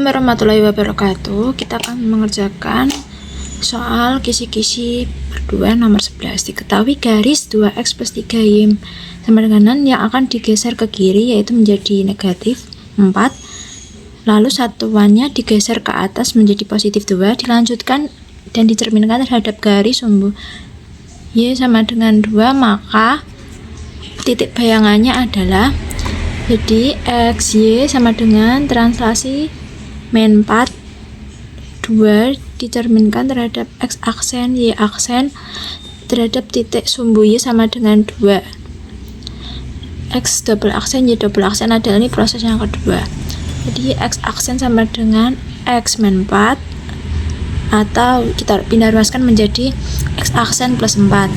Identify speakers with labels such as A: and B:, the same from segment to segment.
A: Warahmatullahi wabarakatuh. Kita akan mengerjakan soal kisi-kisi per 2 nomor 11. Diketahui garis 2x plus 3y sama dengan yang akan digeser ke kiri yaitu menjadi negatif 4, lalu satuannya digeser ke atas menjadi positif 2, dilanjutkan dan dicerminkan terhadap garis sumbu y sama dengan 2, maka titik bayangannya adalah jadi xy sama dengan translasi min 4 2 dicerminkan terhadap x aksen y aksen terhadap titik sumbu y sama dengan 2 x double aksen y double aksen adalah ini proses yang kedua. Jadi x aksen sama dengan x min 4 atau kita pindah ruaskan menjadi x aksen plus 4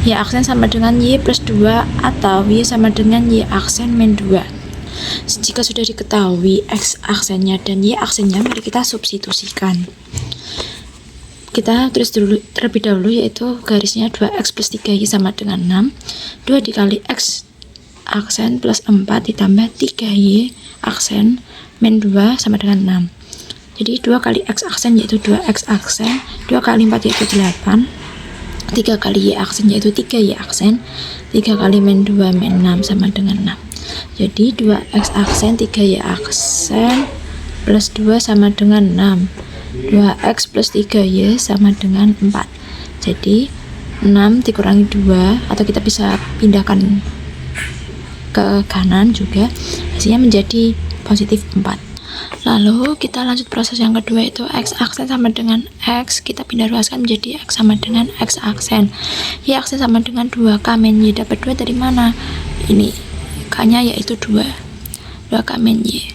A: y aksen sama dengan y plus 2 atau y sama dengan y aksen min 2. Jika sudah diketahui x aksennya dan y aksennya, mari kita substitusikan. Kita tulis dulu terlebih dahulu yaitu garisnya 2x plus 3y sama dengan 6, 2 dikali x aksen plus 4 ditambah 3y aksen min 2 sama dengan 6. Jadi 2 kali x aksen yaitu 2x aksen, 2 kali 4 yaitu 8, 3 kali y aksen yaitu 3y aksen, 3 kali min 2 min 6 sama dengan 6. Jadi 2x aksen 3y aksen plus 2 sama dengan 6, 2x plus 3y sama dengan 4. Jadi 6 dikurangi 2 atau kita bisa pindahkan ke kanan juga, hasilnya menjadi positif 4. Lalu kita lanjut proses yang kedua yaitu x aksen sama dengan x, kita pindah ruaskan menjadi x sama dengan x aksen, y aksen sama dengan 2k min y. Dapat 2 dari mana? Ini k nya yaitu 2 k min y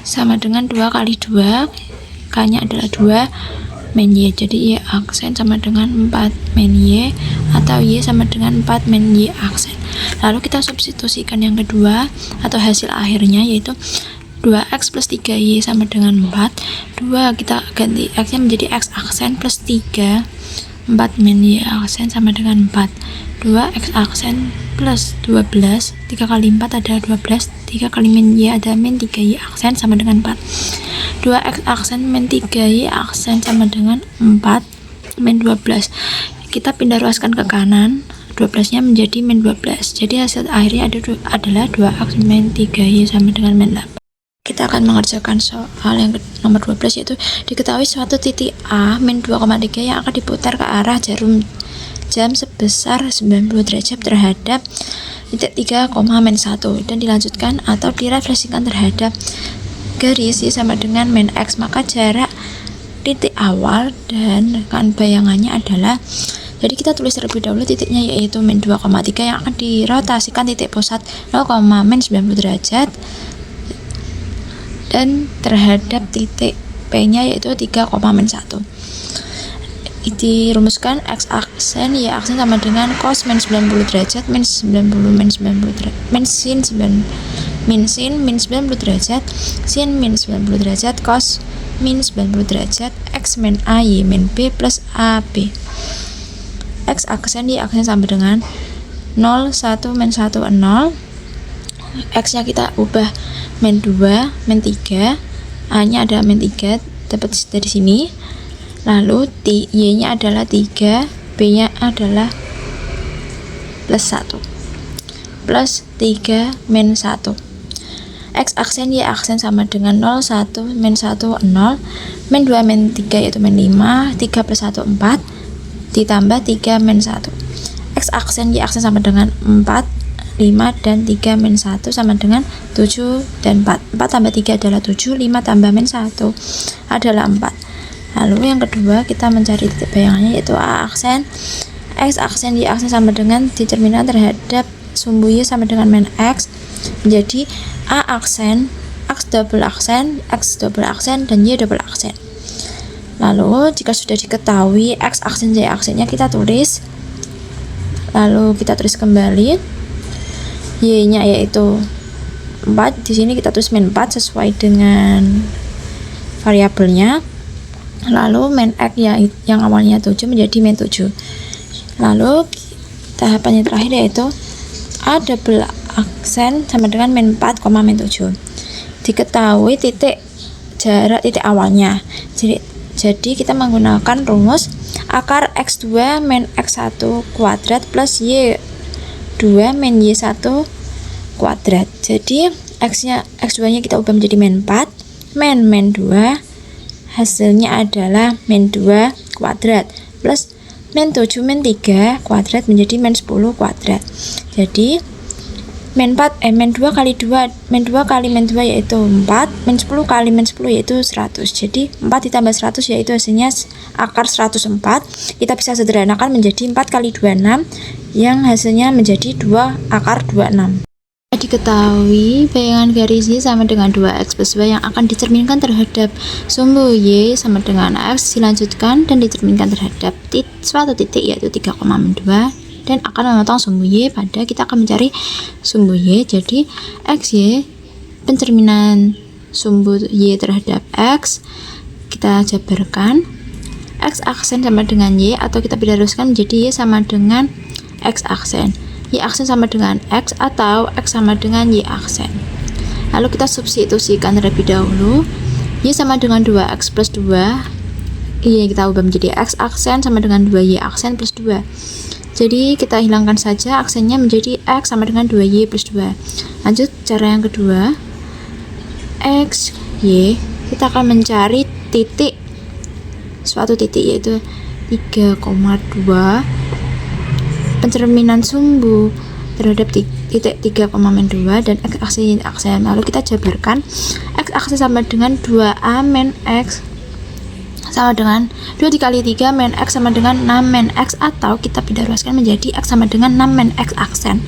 A: sama dengan 2 kali 2, k nya adalah 2 min y, jadi y aksen sama dengan 4 min y atau y sama dengan 4 min y aksen. Lalu kita substitusikan yang kedua atau hasil akhirnya yaitu 2x plus 3y sama dengan 4, 2 kita ganti x nya menjadi x aksen plus 3, 4 min y aksen sama dengan 4, 2x aksen plus 12, 3 kali 4 adalah 12, 3 kali min y ada min 3y aksen sama dengan 4, 2x aksen min 3y aksen sama dengan 4 min 12. Kita pindah ruaskan ke kanan, 12 nya menjadi min 12, jadi hasil akhirnya adalah 2x min 3y sama dengan min 8. Kita akan mengerjakan soal yang nomor 12 yaitu diketahui suatu titik A min 2,3 yang akan diputar ke arah jarum jam sebesar 90 derajat terhadap titik 3, min 1 dan dilanjutkan atau direfleksikan terhadap garis y sama dengan min x, maka jarak titik awal dan kan bayangannya adalah, jadi kita tulis terlebih dahulu titiknya yaitu min 2,3 yang akan dirotasikan titik pusat 0, min 90 derajat dan terhadap titik P nya yaitu 3, min 1. Dirumuskan x aksen y aksen sama dengan cos min 90 derajat min 90 min 90 derajat min sin 90 derajat sin min 90 derajat cos min 90 derajat x min a y min b plus ab. X aksen y aksen sama dengan 0 1 min 1 0, x nya kita ubah min 2 min 3, a nya ada min 3 dapat dari sini. Lalu y nya adalah 3, b nya adalah plus 1 plus 3 min 1. X aksen y aksen sama dengan 0 1 min 1 0, min 2 min 3 yaitu min 5, 3 plus 1 4 ditambah 3 min 1. X aksen y aksen sama dengan 4, 5 dan 3 min 1 sama dengan 7 dan 4. 4 tambah 3 adalah 7, 5 tambah min 1 adalah 4. Lalu yang kedua kita mencari titik bayangannya yaitu A aksen, X aksen, Y aksen sama dengan dicerminkan terhadap sumbu Y sama dengan min X menjadi A aksen, X double aksen, X double aksen, dan Y double aksen. Lalu jika sudah diketahui X aksen, Y aksennya kita tulis, lalu kita tulis kembali Y nya yaitu 4, di sini kita tulis min 4 sesuai dengan variabelnya. Lalu min x yang awalnya 7 menjadi min 7. Lalu tahapan yang terakhir yaitu A double aksen sama dengan min 4, min 7. Diketahui titik jarak titik awalnya. Jadi kita menggunakan rumus akar X2 min X1 kuadrat plus Y2 min Y1 kuadrat. Jadi X2 nya kita ubah menjadi min 4 min 2, hasilnya adalah min 2 kuadrat plus min 7 min 3 kuadrat menjadi min 10 kuadrat. Jadi min 2 kali 2 kali min 2 yaitu 4, min 10 kali min 10 yaitu 100. Jadi 4 ditambah 100 yaitu hasilnya akar 104. Kita bisa sederhanakan menjadi 4 kali 26 yang hasilnya menjadi 2 akar 26. Diketahui bayangan garis Y sama dengan 2X plus Y yang akan dicerminkan terhadap sumbu Y sama dengan X dilanjutkan dan dicerminkan terhadap suatu titik yaitu 3,2 dan akan memotong sumbu Y pada kita akan mencari sumbu Y. Jadi XY pencerminan sumbu Y terhadap X kita jabarkan X aksen sama dengan Y atau kita bisa teruskan menjadi Y sama dengan X aksen, Y aksen sama dengan X atau X sama dengan Y aksen. Lalu kita substitusikan terlebih dahulu. Y sama dengan 2X plus 2, Y kita ubah menjadi X aksen sama dengan 2Y aksen plus 2. Jadi kita hilangkan saja aksennya menjadi X sama dengan 2Y plus 2. Lanjut cara yang kedua, X, Y, kita akan mencari suatu titik yaitu 3,2 pencerminan sumbu terhadap titik 3,2 dan X aksen. Lalu kita jabarkan X aksen sama dengan 2A min X sama dengan 2 dikali 3 min X sama dengan 6 min X atau kita pindah ruaskan menjadi X sama dengan 6 min X aksen.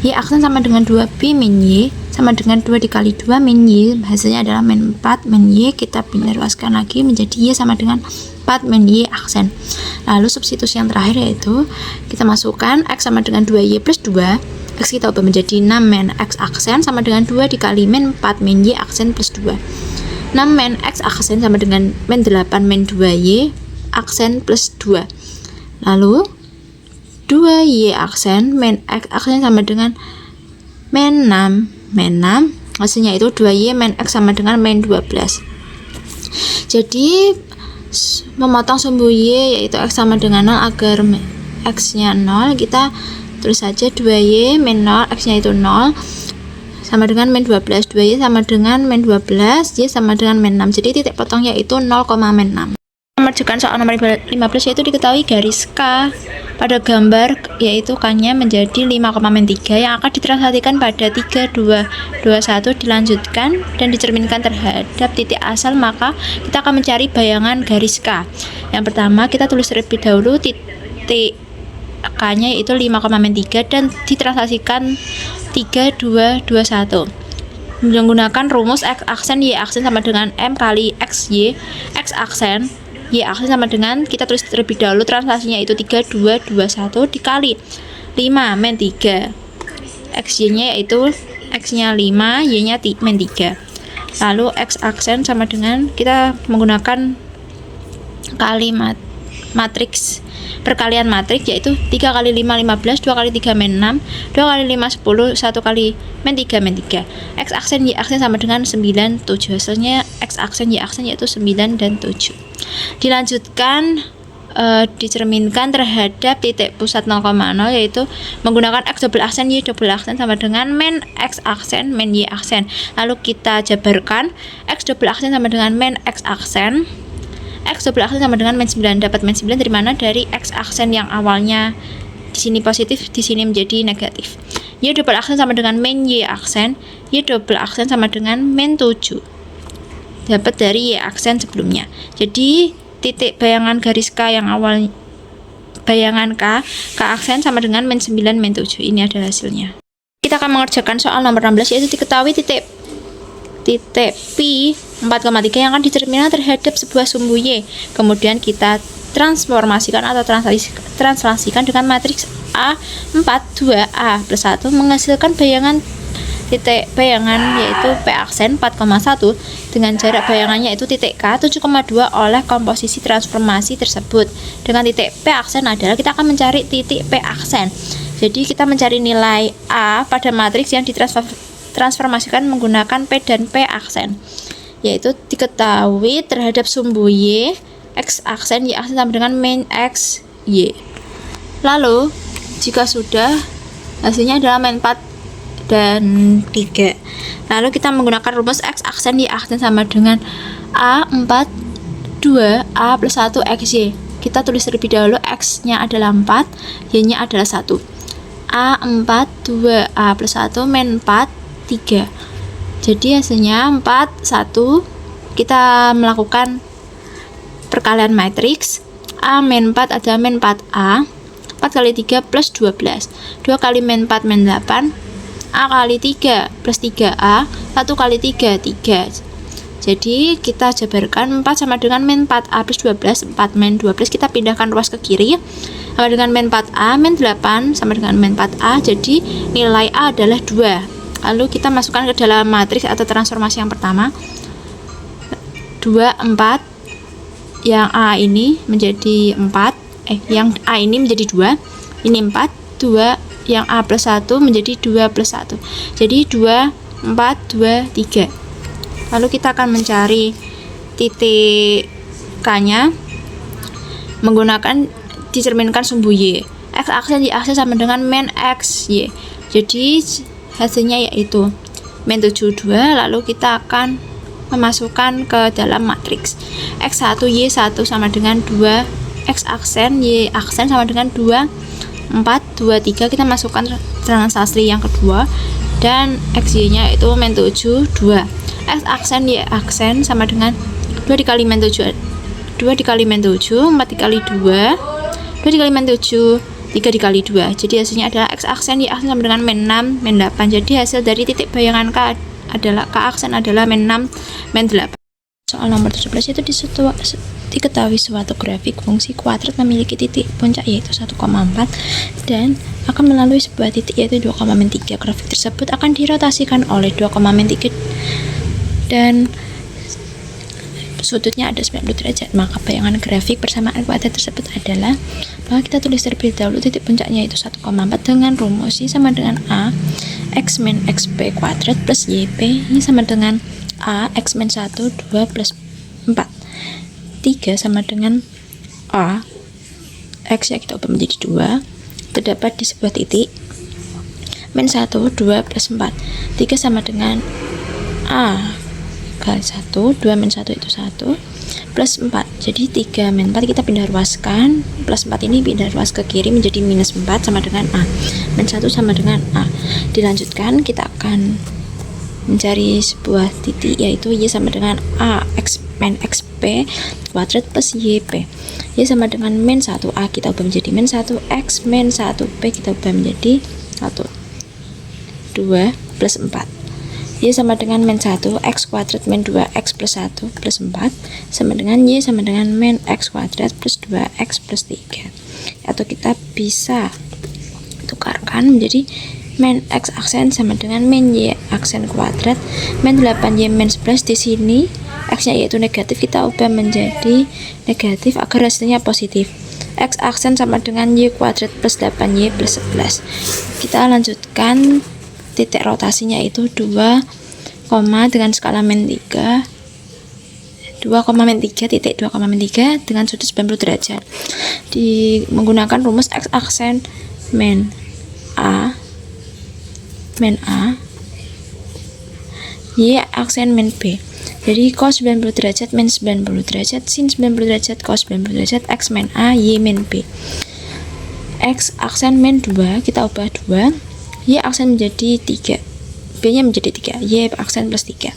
A: Y aksen sama dengan 2B min Y sama dengan 2 dikali 2 min Y, hasilnya adalah min 4 min Y. Kita pindah ruaskan lagi menjadi Y sama dengan 4 min Y aksen. Lalu substitusi yang terakhir yaitu kita masukkan X sama dengan 2Y plus 2, X kita ubah menjadi 6 min X aksen sama dengan 2 dikali min 4 min Y aksen plus 2. 6 min X aksen sama dengan min 8 min 2Y aksen plus 2. Lalu 2Y aksen min X aksen sama dengan min 6 hasilnya itu 2Y min X sama dengan min 12. Jadi memotong sumbu Y yaitu X sama dengan 0 agar X nya 0, kita tulis saja 2Y min 0, X nya itu 0 sama dengan min 12, 2Y sama dengan min 12, Y sama dengan min 6. Jadi titik potongnya itu 0, min 6. Mengerjakan soal nomor 15 yaitu diketahui garis K pada gambar yaitu K-nya menjadi 5, min 3 yang akan ditranslasikan pada 3, 2, 1 dilanjutkan dan dicerminkan terhadap titik asal, maka kita akan mencari bayangan garis K. Yang pertama kita tulis terlebih dahulu titik K-nya yaitu 5, min 3 dan ditranslasikan 3, 2, 1 menggunakan rumus X aksen Y aksen sama dengan M kali XY. X aksen Y aksen sama dengan, kita tulis terlebih dahulu translasinya itu 3, 2, 1 dikali 5 min 3. XY nya yaitu X nya 5, Y nya min 3. Lalu X aksen sama dengan, kita menggunakan kalimat matriks perkalian matriks yaitu 3 kali 5 15, 2 kali 3 min 6, 2 kali 5 10, 1 kali min 3 min 3. X aksen Y aksen sama dengan 9, 7. Hasilnya X aksen Y aksen yaitu 9 dan 7. Dilanjutkan dicerminkan terhadap titik pusat 0,0 yaitu menggunakan X double aksen Y double aksen sama dengan min X aksen min Y aksen. Lalu kita jabarkan X double aksen sama dengan min X aksen, X double aksen sama dengan min 9. Dapat min 9 dari mana? Dari X aksen yang awalnya di sini positif, di sini menjadi negatif. Y double aksen sama dengan min Y aksen, Y double aksen sama dengan min 7. Dapat dari Y aksen sebelumnya. Jadi titik bayangan garis K yang awal bayangan K aksen sama dengan min 9 min 7. Ini adalah hasilnya. Kita akan mengerjakan soal nomor 16 yaitu diketahui titik P 4,3 yang akan dicerminkan terhadap sebuah sumbu Y. Kemudian kita transformasikan atau translasikan dengan matriks A4 2A plus 1 menghasilkan bayangan titik bayangan yaitu P aksen 4,1 dengan jarak bayangannya yaitu titik K 7,2 oleh komposisi transformasi tersebut. Dengan titik P aksen adalah kita akan mencari titik P aksen. Jadi kita mencari nilai A pada matriks yang ditransformasikan menggunakan P dan P aksen. yaitu diketahui terhadap sumbu Y X aksen Y aksen sama dengan min X Y. Lalu jika sudah, hasilnya adalah min 4 dan 3. Lalu kita menggunakan rumus X aksen Y aksen sama dengan A4 2 A plus 1 XY. Kita tulis terlebih dahulu, X nya adalah 4, Y nya adalah 1. A4 2 A plus 1 min 4 3. Jadi hasilnya 4 1. Kita melakukan perkalian matriks. A min 4 adalah min 4A, 4 kali 3 plus 12, 2 kali min 4 min 8, A kali 3 plus 3A, 1 kali 3 3. Jadi kita jabarkan 4 sama dengan min 4A plus 12, 4 min 12, kita pindahkan ruas ke kiri, sama dengan min 4A, min 8 sama dengan min 4A, jadi nilai A adalah 2. Lalu kita masukkan ke dalam matriks atau transformasi yang pertama, 2, 4, yang A ini menjadi 4, yang A ini menjadi 2, ini 4, 2, yang A plus 1 menjadi 2 plus 1, jadi 2, 4, 2, 3. Lalu kita akan mencari titik K-nya menggunakan dicerminkan sumbu Y. X aksen Y aksen sama dengan min X Y. Jadi hasilnya yaitu min 72. Lalu kita akan memasukkan ke dalam matriks. X1 Y1 sama dengan 2, X aksen Y aksen sama dengan 2, 4, 2, 3. Kita masukkan keterangan sastra yang kedua, dan XY nya itu min 7 2. X aksen Y aksen sama dengan 2 dikali min 7, 2 dikali min 7, 4 dikali 2, 2 dikali min 7, 3 dikali 2. Jadi hasilnya adalah X aksen Y aksen sama dengan min 6 min 8. Jadi hasil dari titik bayangan K adalah K aksen adalah min 6 min 8. Soal nomor 17 itu diketahui suatu grafik fungsi kuadrat memiliki titik puncak yaitu 1,4 dan akan melalui sebuah titik yaitu 2,3. Grafik tersebut akan dirotasikan oleh 2,3 dan sudutnya ada 90 derajat. Maka bayangan grafik persamaan kuadrat tersebut adalah, bahwa kita tulis terlebih dahulu titik puncaknya yaitu 1,4 dengan rumus Y sama dengan A X min XP kuadrat plus YP, ini sama dengan A X min 1 2 plus 4, 3 sama dengan A X ya kita ubah menjadi 2, terdapat di sebuah titik min 1 2 plus 4, 3 sama dengan A kali 1, 2 min 1 itu 1 plus 4, jadi 3 min 4 kita pindah ruaskan, plus 4 ini pindah ruas ke kiri menjadi minus 4 sama dengan A, min 1 sama dengan A. Dilanjutkan kita akan mencari sebuah titik yaitu Y sama dengan A X min XP kuadrat plus YP. Y sama dengan min 1A kita ubah menjadi min 1X min 1P kita ubah menjadi 1 2 plus 4. Y sama dengan min 1 X kuadrat min 2X plus 1 plus 4 sama dengan Y sama dengan min X kuadrat plus 2X plus 3. Atau kita bisa tukarkan menjadi min X aksen sama dengan min Y aksen kuadrat min 8Y min 11. Di sini X nya yaitu negatif, kita ubah menjadi negatif agar hasilnya positif. X aksen sama dengan Y kuadrat plus 8Y plus 11. Kita lanjutkan titik rotasinya itu 2, dengan skala min 3, 2, min 3 titik 2, min 3 dengan sudut 90 derajat. Menggunakan rumus X aksen min A Y aksen min B. Jadi cos 90 derajat min 90 derajat sin 90 derajat cos 90 derajat X min A Y min B. X aksen min 2 kita ubah 2, Y aksen menjadi 3, B nya menjadi 3, Y aksen plus 3.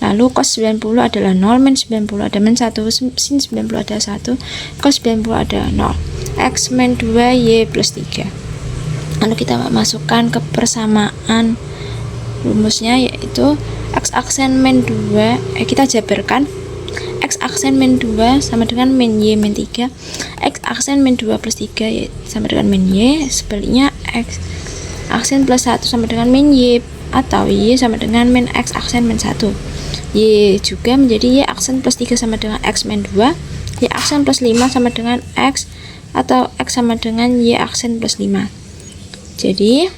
A: Lalu cos 90 adalah 0, min 90 ada min 1, sin 90 ada 1, cos 90 ada 0. X min 2 Y plus 3. Lalu kita masukkan ke persamaan rumusnya yaitu X aksen min 2, kita jabarkan X aksen min 2 sama dengan min Y min 3, X aksen min 2 plus 3 sama dengan min Y, sebaliknya X aksen plus 1 sama dengan min Y atau Y sama dengan min X aksen min 1. Y juga menjadi Y aksen plus 3 sama dengan X min 2, Y aksen plus 5 sama dengan X atau X sama dengan Y aksen plus 5. Jadi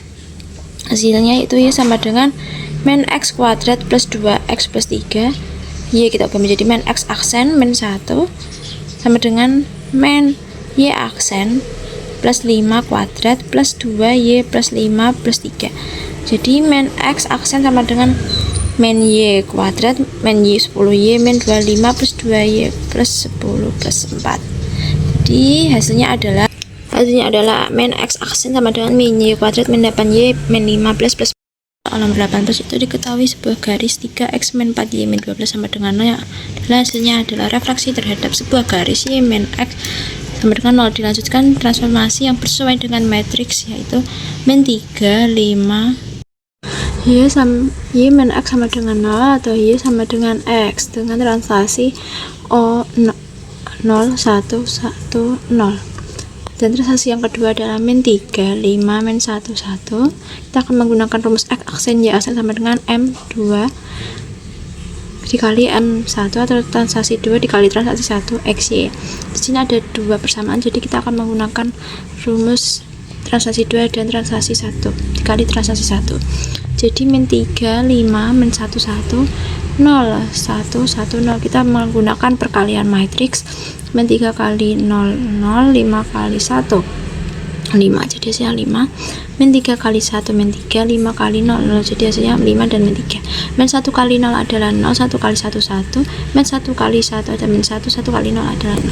A: hasilnya itu Y sama dengan min X kuadrat plus 2X plus 3 Y kita ubah menjadi min X aksen min 1 sama dengan min Y aksen plus 5 kuadrat plus 2Y plus 5 plus 3. Jadi min X aksen sama dengan min Y kuadrat min Y 10Y min 25 plus 2Y plus 10 plus 4. Jadi hasilnya adalah min X aksen sama dengan min Y kuadrat min 8Y min 15 plus nomor 18 itu diketahui sebuah garis 3x min 4y min 12 sama dengan 0 adalah hasilnya adalah refraksi terhadap sebuah garis y min x sama dengan 0. Dilanjutkan transformasi yang bersesuaian dengan matriks yaitu min 3, 5 y min x sama dengan 0 atau y sama dengan x dengan translasi O 0, 1, 1, 0. Dan transaksi yang kedua adalah min 3, 5, min 1, 1. Kita akan menggunakan rumus X aksen Y aksen sama dengan M2 dikali M1 atau transaksi 2 dikali transaksi 1 XY. Di sini ada dua persamaan, jadi kita akan menggunakan rumus transaksi 2 dan transaksi 1 dikali transaksi 1. Jadi min 3, 5, min 1, 1, 0, 1, 1, 0. Kita menggunakan perkalian matriks min 3 kali 0, 0, 5 kali 1, 5. Jadi hasilnya 5. Min 3 kali 1, min 3, 5 kali 0, 0. Jadi hasilnya 5 dan min 3. Min 1 kali 0 adalah 0, 1 kali 1, 1. Min 1 kali 1 adalah min 1, 1 kali 0 adalah 0.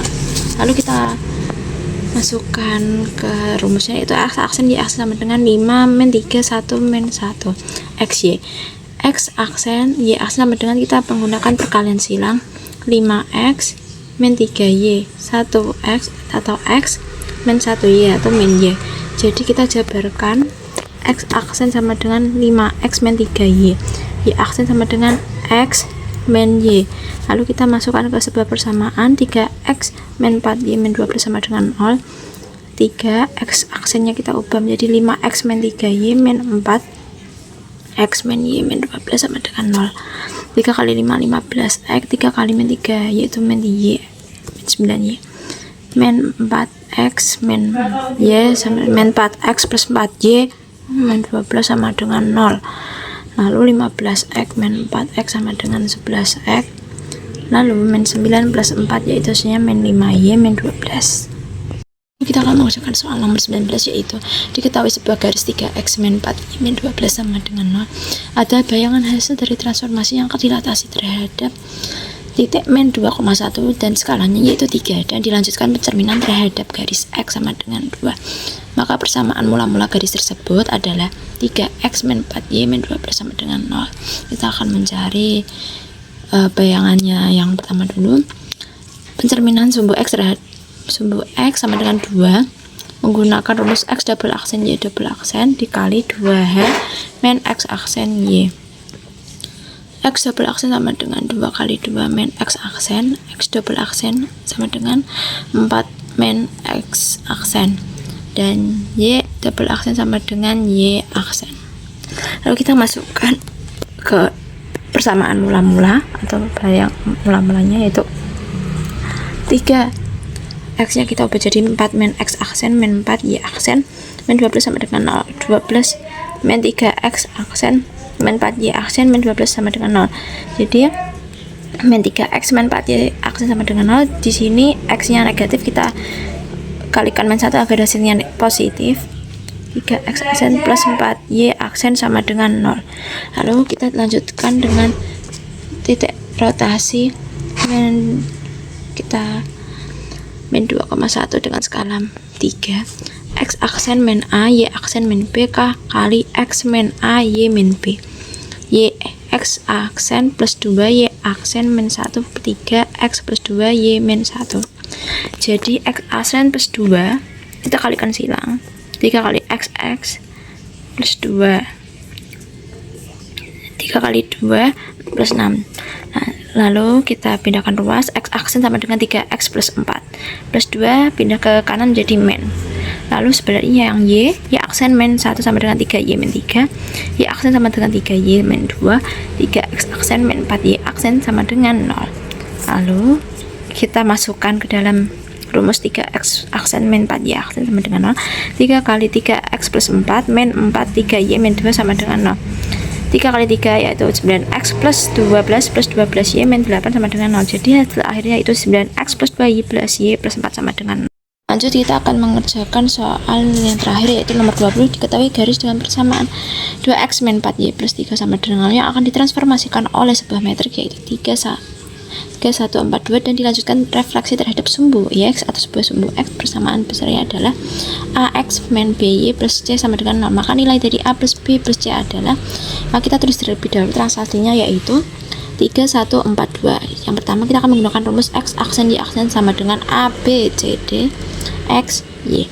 A: Lalu kita masukkan ke rumusnya, yaitu X aksen Y aksen sama dengan 5 min 3, 1 min 1 XY. X aksen Y aksen sama dengan kita menggunakan perkalian silang 5x min 3y 1x atau x min 1y atau min y. Jadi kita jabarkan X aksen sama dengan 5x min 3y, Y aksen sama dengan x min y. Lalu kita masukkan ke sebuah persamaan 3x min 4y min 12 sama dengan 0. 3x aksennya kita ubah menjadi 5x min 3y min 4 x min y min 12 sama dengan 0. 3 kali 5 15 x, 3 kali min 3 yaitu min y min 9y min 4x min y sama min 4x plus 4y min 12 sama dengan 0. Lalu 15x min 4x sama dengan 11x. Lalu min 9 plus 4 yaitu hasilnya min 5y min 12. Kita akan mengerjakan soal nomor 19, yaitu diketahui sebuah garis 3x min 4y min 12 sama dengan 0. Ada bayangan hasil dari transformasi yang dilatasi terhadap titik min 2,1 dan skalanya yaitu 3, dan dilanjutkan pencerminan terhadap garis x sama dengan 2. Maka persamaan mula-mula garis tersebut adalah 3x min 4y min 12 sama dengan 0. Kita akan mencari bayangannya. Yang pertama dulu, pencerminan sumbu x terhadap sumbu x sama dengan 2 menggunakan rumus x double aksen y double aksen dikali 2h min x aksen y. X double aksen sama dengan 2 kali 2 min x aksen, x double aksen sama dengan 4 min x aksen, dan y double aksen sama dengan y aksen. Lalu kita masukkan ke persamaan mula-mula atau bayang mula-mulanya, yaitu 3 x nya kita ubah jadi 4 min x aksen min 4 y aksen min 12 sama dengan 0. 12 min 3x aksen min 4 y aksen min 12 sama dengan 0. Jadi min 3x min 4 y aksen sama dengan 0. Di sini x nya negatif, kita kalikan min 1 agar hasilnya positif. 3x aksen plus 4 y aksen sama dengan 0. Lalu kita lanjutkan dengan titik rotasi min kita min 2,1 dengan skala 3. X aksen min A, Y aksen min B kali X min A, Y min B. Y X aksen plus 2, Y aksen min 1 per 3, X plus 2, Y min 1. Jadi X aksen plus 2 kita kalikan silang 3 kali XX plus 2, 3 kali 2 plus 6. Nah, lalu kita pindahkan ruas, x aksen sama dengan 3x plus 4 plus 2 pindah ke kanan jadi min. Lalu sebenarnya yang y aksen min 1 sama dengan 3y min 3, y aksen sama dengan 3y min 2, 3x aksen min 4y aksen sama dengan 0. Lalu kita masukkan ke dalam rumus 3x aksen min 4y aksen sama dengan 0. 3 kali 3x plus 4 min 4 3y min 2 sama dengan 0. 3 kali 3 yaitu 9x plus 12 plus 12y min 8 sama dengan 0. Jadi hasil akhirnya itu 9x plus 2y plus y plus 4 sama dengan 0. Lanjut, kita akan mengerjakan soal yang terakhir yaitu nomor 20. Diketahui garis dengan persamaan 2x min 4y plus 3 sama dengan 0 yang akan ditransformasikan oleh sebuah metrik yaitu 3142 dan dilanjutkan refleksi terhadap sumbu x atau sebuah sumbu x. Persamaan besarnya adalah ax min by plus c sama dengan 0. Maka nilai dari a plus b plus c adalah, maka kita tulis terlebih dahulu translasinya yaitu 3142. Yang pertama kita akan menggunakan rumus x aksen y aksen sama dengan a b c d x y.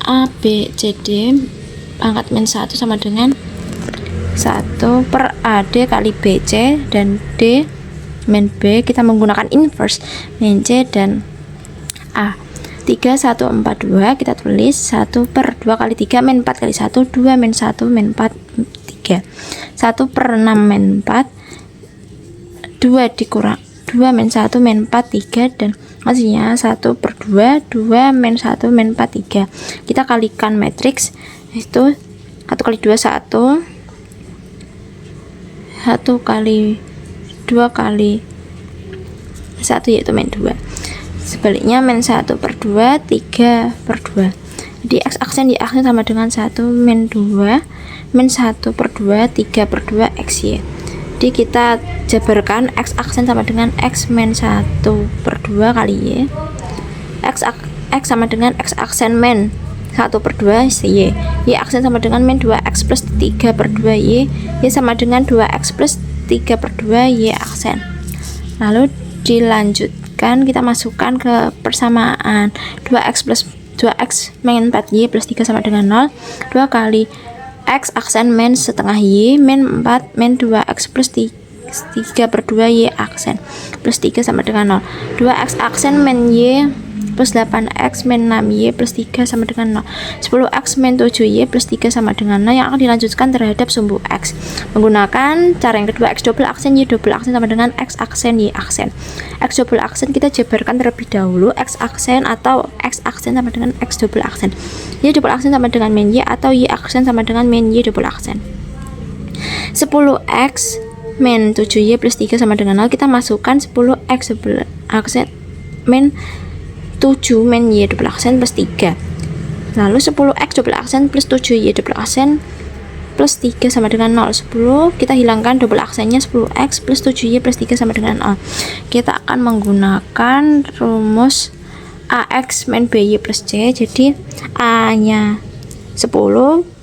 A: A b c d pangkat min 1 sama dengan 1 per ad kali bc, dan d min b kita menggunakan inverse min c dan a. 3142 kita tulis 1 per 2 kali 3 min 4 kali 1, 2 min 1 min 4 3, 1 per 6 min 4, 2 dikurang 2 min 1 min 4 3, dan hasilnya 1 per 2, 2 min 1 min 4 3. Kita kalikan matriks itu 1 kali 2 1, 1 kali 2 kali 1 yaitu min 2. Sebaliknya min 1 per 2 3 per 2. Jadi x aksen y aksen sama dengan 1 min 2 min 1 per 2 3 per 2 xy. Jadi kita jabarkan x aksen sama dengan x min 1 per 2 kali y, x sama dengan x aksen min 1 per 2 y, y aksen sama dengan min 2x plus 3 per 2 y sama dengan 2x plus 3 per 2 y aksen. Lalu dilanjutkan kita masukkan ke persamaan 2x plus 2x min 4y plus 3 sama dengan 0, 2 kali x aksen min setengah y min 4 min 2x plus 3 per 2 y aksen plus 3 sama dengan 0, 2x aksen min y plus 8x min 6y plus 3 sama dengan 0, 10x min 7y plus 3 sama dengan 0 yang akan dilanjutkan terhadap sumbu x menggunakan cara yang kedua, x double aksen y double aksen sama dengan x aksen y aksen. X double aksen kita jabarkan terlebih dahulu, x aksen atau x aksen sama dengan x double aksen, y double aksen sama dengan min y atau y aksen sama dengan min y double aksen. 10x min 7y plus 3 sama dengan 0 kita masukkan 10x double aksen min 7 min y double aksen plus 3, lalu 10x double aksen plus 7y double aksen plus 3 sama dengan 0. 10 kita hilangkan double aksennya, 10x plus 7y plus 3 sama dengan 0. Kita akan menggunakan rumus ax min by plus c. Jadi a nya 10,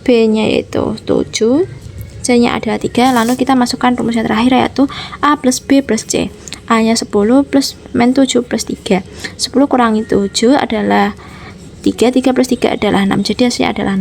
A: b nya yaitu 7, c nya ada 3, lalu kita masukkan rumus yang terakhir yaitu a plus b plus c. A nya 10 plus min 7 plus 3, 10 kurangi 7 adalah 3, 3 plus 3 adalah 6, jadi hasilnya adalah 6.